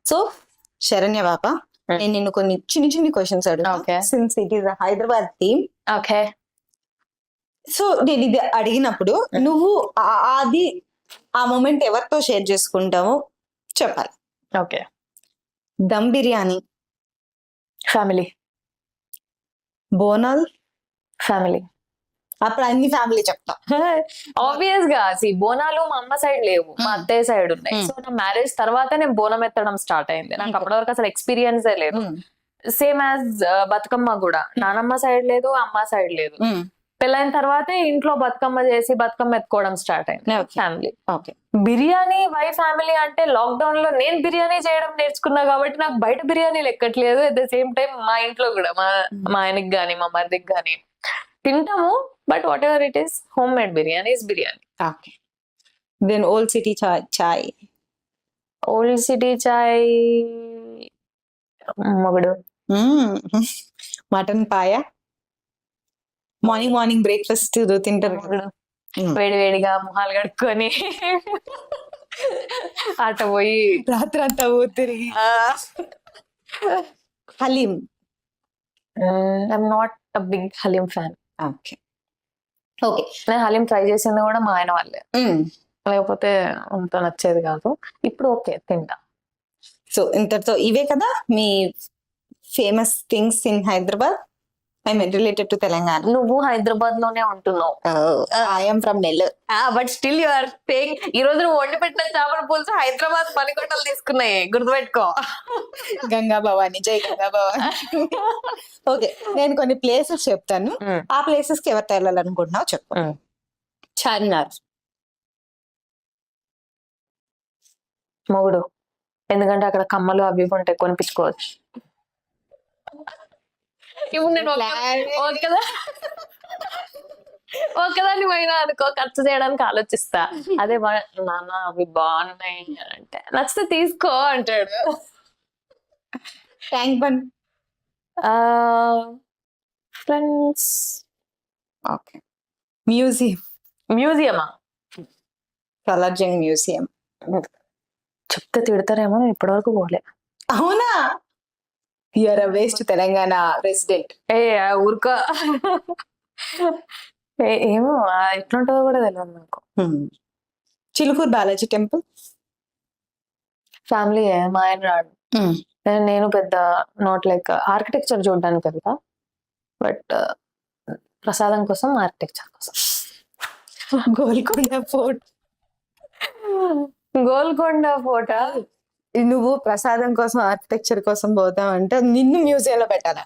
So Saranya పాప, నేను నిన్ను కొన్ని చిన్ని క్వశ్చన్స్ అడుగుతా. Okay. Since it is Hyderabad theme. Okay. So నేను ఇది అడిగినప్పుడు నువ్వు అది ఆ మూమెంట్ ఎవరితో షేర్ చేసుకుంటావో చెప్పాలి. ఓకే. దమ్ బిర్యానీ, ఫ్యామిలీ. బోనాల్, ఫ్యామిలీ. అప్పుడు అన్ని ఫ్యామిలీ చెప్తా. ఆబ్వియస్ గా బోనాలు మా అమ్మ సైడ్ లేవు, మా అత్తయ్య సైడ్ ఉన్నాయి. సో నా మ్యారేజ్ తర్వాత నేను బోనం ఎత్తడం స్టార్ట్ అయింది. నాకు అప్పటి వరకు అసలు ఎక్స్పీరియన్స్ లేదు. సేమ్ యాజ్ బతుకమ్మ కూడా నానమ్మ సైడ్ లేదు, అమ్మ సైడ్ లేదు. పెళ్ళైన తర్వాతే ఇంట్లో బతుకమ్మ చేసి బతుకమ్మ ఎత్తుకోవడం స్టార్ట్ అయింది. Family. Okay. Biryani why family అంటే లాక్డౌన్ లో నేను బిర్యానీ చేయడం నేర్చుకున్నా కాబట్టి నాకు బయట బిర్యానీలు ఎక్కట్లేదు. అట్ ద సేమ్ టైం మా ఇంట్లో కూడా మా ఆయనకి గానీ మా మరిదికి గానీ తింటాము. But whatever it is, home made biryani is biryani. Okay. Then old city chai. Old city chai మొగుడు. మటన్ పాయ. మార్నింగ్ బ్రేక్ఫాస్ట్ తింటారు కదా, వేడి వేడిగా మొహాలు కడుక్కొని అట పోయి రాత్రి అంతా తిరిగి. Haleem. I'm not a big haleem fan. Okay. Okay. నేను హలీం ట్రై చేసింది కూడా మా ఆయన వాళ్ళే, లేకపోతే అంత నచ్చేది కాదు. ఇప్పుడు ఓకే తింటా. సో ఇంతటితో ఇవే కదా మీ famous things in Hyderabad, I mean related to Telangana. నువ్వు హైదరాబాద్ లోనే ఉంటున్నావు. I'm from Nellore. But still you are saying ఈ రోజు నువ్వు వండి పెట్టిన చేపల పులుసు హైదరాబాద్ మణికొండలు తీసుకున్నాయి, గుర్తుపెట్టుకో. గంగా భవాని, జై గంగా భవాని. ఓకే, నేను కొన్ని ప్లేసెస్ చెప్తాను. ఆ ప్లేసెస్ కి ఎవరితో వెళ్ళాలనుకుంటున్నావు చెప్పు. చార్మినార్. మొగుడు, ఎందుకంటే అక్కడ కమ్మలు అవి ఉంటాయి, కొనిపించుకోవచ్చు. ఇప్పుడు నేను ఒక్కదాన్ని పోయినా అనుకో, ఖర్చు చేయడానికి ఆలోచిస్తా. అదే నాన్న అవి బాగున్నాయి అంటే నచ్చితే తీసుకో అంటాడు. ట్యాంక్ బండ్. ఫ్రెండ్స్. ఓకే. మ్యూజియమా? కలర్జంగ్ మ్యూజియం. చెప్తే తిడతారేమో, నేను ఇప్పటివరకు పోలే. అవునా? You're a waste Telangana resident. ఊరుకో. ఏమో ఎట్లుంటుందో కూడా తెలియదు నాకు. చిలుకూరు బాలాజీ టెంపుల్. ఫ్యామిలీ, మా ఆయన రాడు. నేను పెద్ద నాట్ లైక్ ఆర్కిటెక్చర్ చూడడానికి వెళ్తా, బట్ ప్రసాదం కోసం, ఆర్కిటెక్చర్ కోసం. గోల్కొండ ఫోర్ట్. గోల్కొండ ఫోర్ట్. నువ్వు ప్రసాదం కోసం ఆర్కిటెక్చర్ కోసం పోతావు అంటే నిన్ను మ్యూజియంలో పెట్టాలి.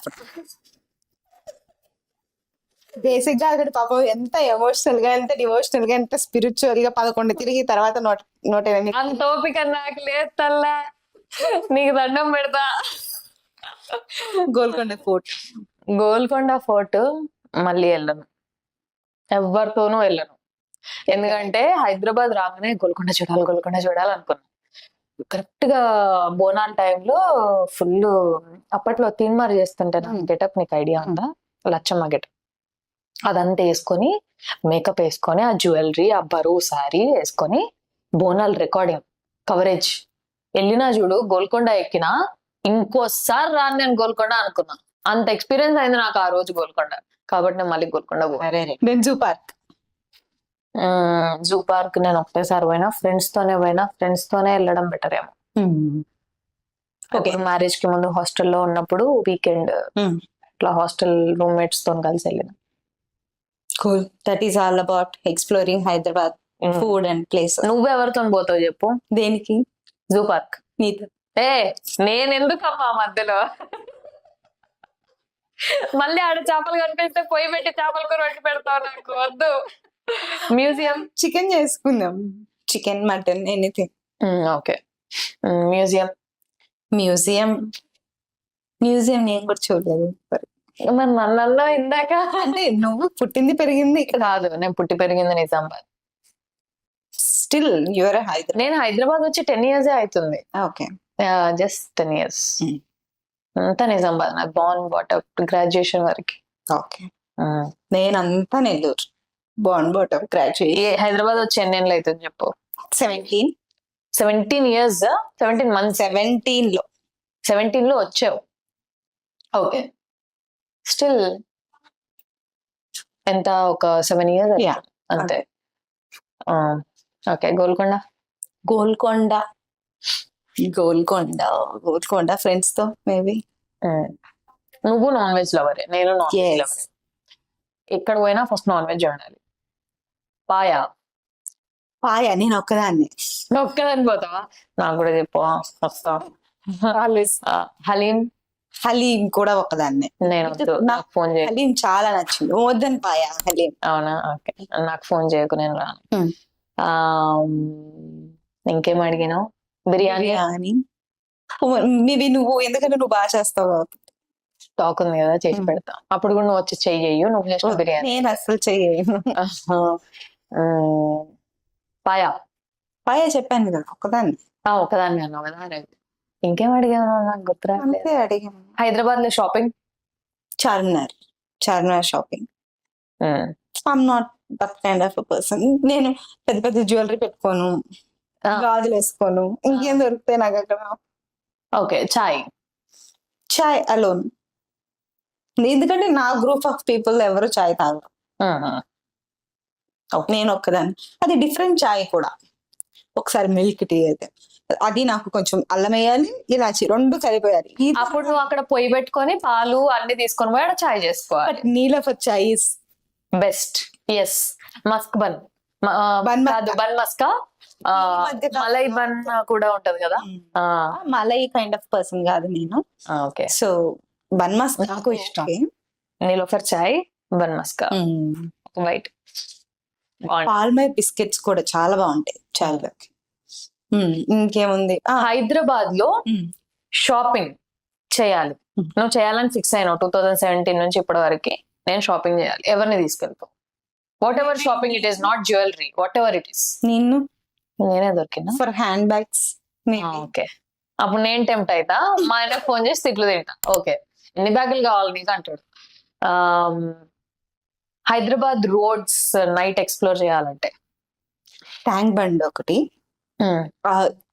బేసిక్ గా అక్కడ పాపం ఎంత ఎమోషనల్ గా, ఎంత డివోషనల్ గా, ఎంత స్పిరిచువల్ గా 11 తిరిగి తర్వాత 108. అంత ఓపిక నాకు లేదు తల్లా, నీకు దండం పెడతా. గోల్కొండ ఫోర్ట్. గోల్కొండ ఫోర్ట్ మళ్ళీ వెళ్ళను, ఎవరితోనూ వెళ్ళను. ఎందుకంటే హైదరాబాద్ రాగానే గోల్కొండ చూడాలి అనుకున్నాను. కరెక్ట్ గా బోనాల్ టైంలో ఫుల్ అప్పట్లో తీన్మార్ చేస్తుంటాను గెటప్, నీకు ఐడియా ఉందా? లచ్చమ్మ గెటప్. అదంతా వేసుకొని, మేకప్ వేసుకొని, ఆ జ్యువెలరీ, ఆ బరువు సారీ వేసుకొని, బోనాల్ రికార్డింగ్ కవరేజ్ వెళ్ళినా చూడు. గోల్కొండ ఎక్కినా ఇంకోసారి రాను నేను గోల్కొండ అనుకున్నా. అంత ఎక్స్పీరియన్స్ అయింది నాకు ఆ రోజు గోల్కొండ. కాబట్టి నేను మళ్ళీ Golconda zoo park. Zoo park నేను ఒకటేసారి పోయినా, ఫ్రెండ్స్ తోనే వెళ్ళడం బెటర్ ఏమో. ఓకే. మ్యారేజ్ కి ముందు హాస్టల్లో ఉన్నప్పుడు వీకెండ్ ఇట్లా హాస్టల్ రూమ్మేట్స్ తో కలిసి వెళ్ళిన. Cool. That is all about exploring Hyderabad food and places. నువ్వెవరితో పోతావు చెప్పు? దేనికి? Zoo park. నీతో. నేను ఎందుకమ్మా మధ్యలో? మళ్ళీ ఆడ చేపలు కనిపిస్తే పొయ్యి పెట్టి చేపలు కూర పెట్టి పెడతావు, నాకు వద్దు. మ్యూజియం. చికెన్ చేసుకుందాం, chicken, mutton, anything. Okay. Museum నేను కూడా చూడలేదు. మరి నన్ను ఇందాక అంటే నువ్వు పుట్టింది పెరిగింది ఇక్కడ కాదు, నేను పుట్టి పెరిగింది నిజామాబాద్. Still your Hyderabad. నేను హైదరాబాద్ వచ్చి 10 years అవుతుంది. ఓకే. Just 10 years. అంతా నిజామాబాద్, నాకు బార్న్ బాటప్ గ్రాడ్యుయేషన్ వరకు. ఓకే. నేనంతా నెల్లూరు, బార్న్ బాటప్ గ్రాడ్యుయేట్. హైదరాబాద్ వచ్చి ఎన్ని ఏళ్ళు అవుతుంది చెప్పు? 17. 17 years, 17 months, 17 లో 17 లో వచ్చావు. ఓకే, స్టిల్ ఎంత ఒక 7 years Yeah. అంతే. ఓకే, గోల్కొండ. గోల్కొండ గోల్కొండ ఫ్రెండ్స్ తో మేబీ. నువ్వు నాన్ వెజ్ లవరే, నేను నాన్ వెజ్ Yes. లవరే. ఎక్కడ పోయినా ఫస్ట్ నాన్ వెజ్ ఉండాలి. పాయా. పాయ నేను ఒక్కదాన్ని. నువ్వు ఒక్కదాని పోతావా? నాకు కూడా చెప్పు, వస్తా. హలీం. హలీం కూడా ఒకదాన్ని. నేను వద్దు, నాకు ఫోన్ చేయ. హలీం చాలా నచ్చింది, వద్దని పాయ హలీం. అవునా? ఓకే, నాకు ఫోన్ చేయకు, నేను రాను. ఇంకేం అడిగినావు? బిర్యానీ. మేబీ నువ్వు, ఎందుకంటే నువ్వు బాగా చేస్తావు కాబట్టి. స్టాక్ ఉంది కదా, చేసి పెడతా. అప్పుడు కూడా నువ్వు వచ్చి చెయ్యు, నువ్వు చేసిన బిర్యానీ. నేను అసలు చెయ్యను. పాయా. పాయ చెప్పాను కదా ఒకదాన్ని. ఒకదాన్ని అన్నావు కదా. ఇంకేం అడిగాను నాకు గుర్తురా. అంతే అడిగాను. హైదరాబాద్ లో shopping. Charminar shopping. I'm not that kind of person. నేను పెద్ద పెద్ద జ్యువెలరీ పెట్టుకోను, గాజులు వేసుకోను. ఇంకేం దొరుకుతాయి నాకు అక్కడ. ఓకే, చాయ్ అలోన్. ఎందుకంటే నా గ్రూప్ ఆఫ్ పీపుల్ ఎవరు చాయ్ తాగరు, నేను ఒక్కదాన్ని. అది డిఫరెంట్ చాయ్ కూడా. ఒకసారి మిల్క్ టీ అయితే అది నాకు కొంచెం అల్లం వేయాలి, ఇలాచి రెండు కలిపేయాలి. అప్పుడు నువ్వు అక్కడ పొయ్యి పెట్టుకొని పాలు అన్ని తీసుకొని పోయి అక్కడ చాయ్ చేసుకోవాలి. Niloufer chai is best. Yes. Maska bun. Bun bun maska. Malai bun కూడా ఉంటది కదా. మలై కైండ్ ఆఫ్ పర్సన్ కాదు నేను. ఓకే, సో బన్ మస్క్ నాకు ఇష్టం. నీలోఫర్ చాయ్, బన్ మస్కా, వైట్. పాల్మై బిస్కెట్స్ కూడా చాలా బాగుంటాయి చాయ్లోకి. ఇంకేముంది? హైదరాబాద్ లో షాపింగ్ చేయాలి, నువ్వు చేయాలని ఫిక్స్ అయినావు 2017 నుంచి ఇప్పటి వరకు. నేను షాపింగ్ చేయాలి, ఎవరిని తీసుకెళ్తావు? Whatever shopping it is, not jewellery, whatever it is. నేనే దొరికినా ఫర్ హ్యాండ్ బ్యాగ్స్. ఓకే, అప్పుడు నేను టెంప్ట్ అవుతా, మా ఆయన ఫోన్ చేసి తిట్లు తింటా. ఓకే, ఎన్ని బ్యాగులు కావాలి నీకు అంటాడు. హైదరాబాద్ రోడ్స్ నైట్ ఎక్స్ప్లోర్ చేయాలంటే ట్యాంక్ బండ్ ఒకటి,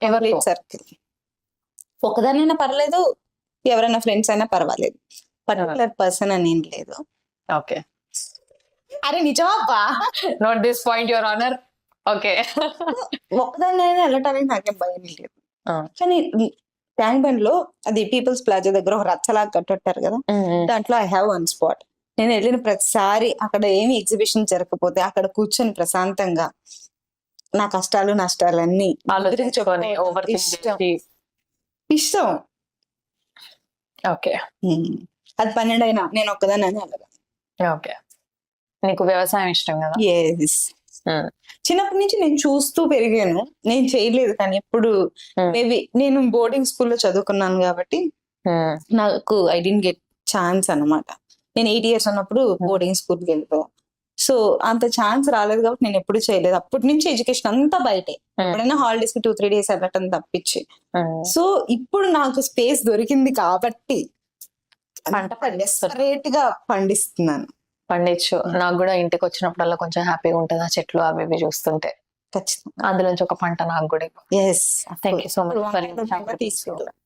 ఎవరి సర్కిల్. ఒకదానైనా పర్లేదు, ఎవరైనా ఫ్రెండ్స్ అయినా పర్వాలేదు, పర్టికులర్ పర్సన్ అని ఏం లేదు. ఓకే, అరే నిజమా? Note this point your honour. Okay, ఒకదానైనా వెళ్ళటానికి నాకేం భయం లేదు. కానీ ట్యాంక్ బండ్ లో అది పీపుల్స్ ప్లాజా దగ్గర ఒక రచ్చలాగా కట్టేటారు కదా, దాంట్లో ఐ హ్యావ్ వన్ స్పాట్. నేను వెళ్ళిన ప్రతిసారి అక్కడ ఏమి ఎగ్జిబిషన్ జరగకపోతే అక్కడ కూర్చొని ప్రశాంతంగా నా కష్టాలు నష్టాలన్నీ ఇష్టం. ఓకే, అది 12 అయినా నేను ఒక్కదాన్ని వెళ్ళగా. ఓకే, నీకు వ్యవసాయం ఇష్టం కదా? చిన్నప్పటి నుంచి నేను చూస్తూ పెరిగాను, నేను చేయలేదు. కానీ ఎప్పుడు మేబీ నేను బోర్డింగ్ స్కూల్లో చదువుకున్నాను కాబట్టి నాకు ఐ డెంట్ గెట్ ఛాన్స్ అన్నమాట. నేను 8 years ఉన్నప్పుడు బోర్డింగ్ స్కూల్కి వెళ్ళిపోయా. సో అంత ఛాన్స్ రాలేదు కాబట్టి నేను ఎప్పుడు చేయలేదు. అప్పటి నుంచి ఎడ్యుకేషన్ అంతా బయటే, ఎప్పుడైనా హాలిడేస్ కి 2-3 days వెళ్ళటం తప్పించి. సో ఇప్పుడు నాకు స్పేస్ దొరికింది కాబట్టి డెస్పరేట్ గా పండిస్తున్నాను. పండించు. నాకు కూడా ఇంటికి వచ్చినప్పుడల్లా కొంచెం హ్యాపీగా ఉంటుంది ఆ చెట్లు అవి ఇవి చూస్తుంటే. ఖచ్చితంగా అందులోంచి ఒక పంట నాకు కూడా. Yes, thank you so much. తీసుకెళ్ళాలి.